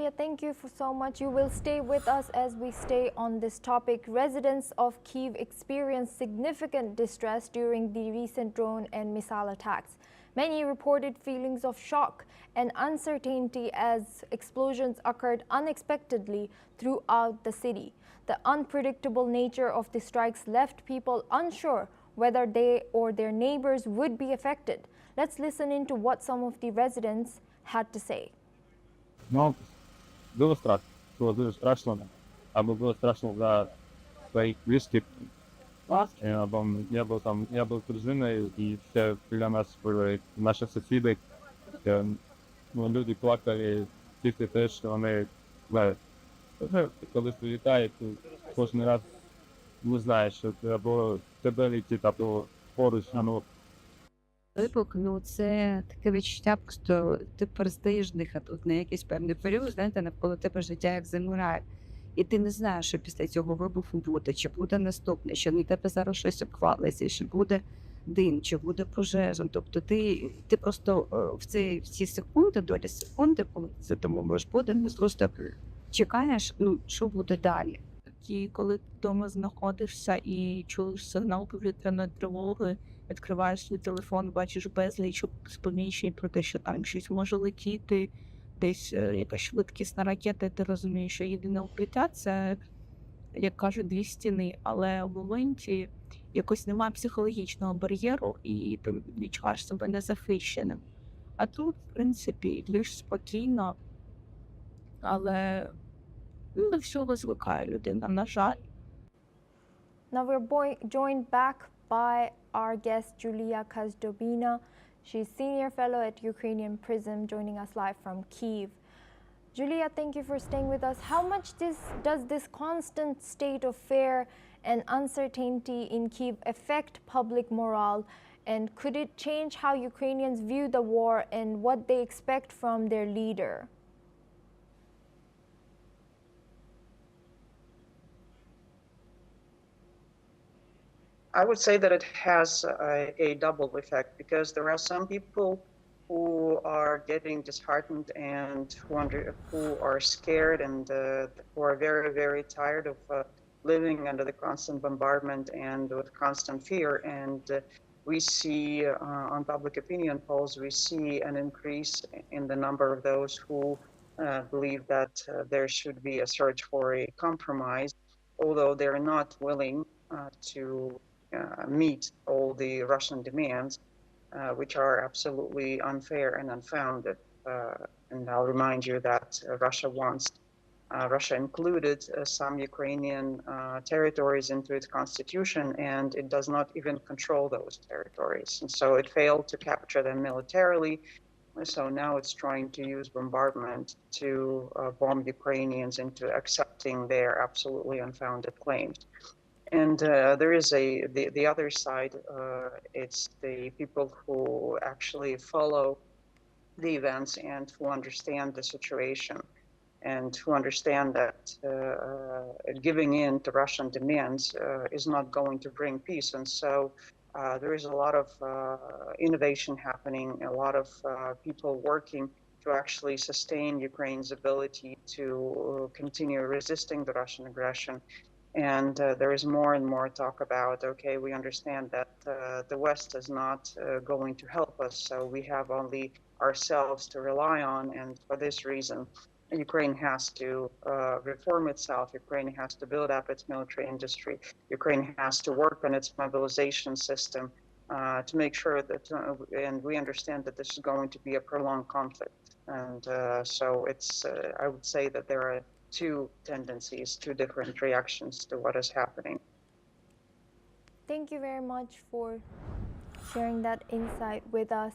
Julia, thank you for so much. You will stay with us as we stay on this topic. Residents of Kyiv experienced significant distress during the recent drone and missile attacks. Many reported feelings of shock and uncertainty as explosions occurred unexpectedly throughout the city. The unpredictable nature of the strikes left people unsure whether they or their neighbors would be affected. Let's listen into what some of the residents had to say. Ну, было страшно. Было дуже страшно. Або было страшно для своих близких. Я был с дружиной, и все для нас были наші сусіди. Люди плакали, тільки те, що вони знають. Коли прилітають, кожен раз не знаєш, що або тебе летить, або поруч. Вибух, це таке відчуття, просто ти перестаєш дихати на якийсь певний період, знаєте, навколо тебе життя як замирає. І ти не знаєш, що після цього вибуху буде, чи буде наступне, що на тебе зараз щось обхвалиться, чи буде дим, чи буде пожежа. Тобто ти просто в ці секунди, долі секунди, коли це тому може бути, ти просто чекаєш, що буде далі. І коли ти вдома знаходишся і чуєш сигнал повітряної тривоги, відкриваєш свій телефон, бачиш безліч сповіщень про те, що там щось може летіти, десь якась швидкісна ракета, і ти розумієш, що єдине укриття – це, як кажуть, дві стіни. Але в моменті якось немає психологічного бар'єру, і ти відчуваєш себе незахищеним. А тут, в принципі, більш спокійно, але до всього звикає людина, на жаль. Now we're joined back by our guest Julia Kazdobina. She's senior fellow at Ukrainian Prism, joining us live from Kyiv. Julia, thank you for staying with us. How much does this constant state of fear and uncertainty in Kyiv affect public morale? And could it change how Ukrainians view the war and what they expect from their leader? I would say that it has a double effect, because there are some people who are getting disheartened and who are scared and who are very, very tired of living under the constant bombardment and with constant fear. And we see on public opinion polls, we see an increase in the number of those who believe that there should be a search for a compromise, although they're not willing to meet all the Russian demands, which are absolutely unfair and unfounded. And I'll remind you that Russia included some Ukrainian territories into its constitution, and it does not even control those territories. And so it failed to capture them militarily. So now it's trying to use bombardment to bomb Ukrainians into accepting their absolutely unfounded claims. And there is the other side. It's the people who actually follow the events and who understand the situation and who understand that giving in to Russian demands is not going to bring peace. And so there is a lot of innovation happening, a lot of people working to actually sustain Ukraine's ability to continue resisting the Russian aggression. And there is more and more talk about, okay, we understand that the West is not going to help us, so we have only ourselves to rely on. And for this reason, Ukraine has to reform itself. Ukraine has to build up its military industry. Ukraine has to work on its mobilization system to make sure that, and we understand that this is going to be a prolonged conflict. And so it's, I would say that there are two tendencies, two different reactions to what is happening. Thank you very much for sharing that insight with us.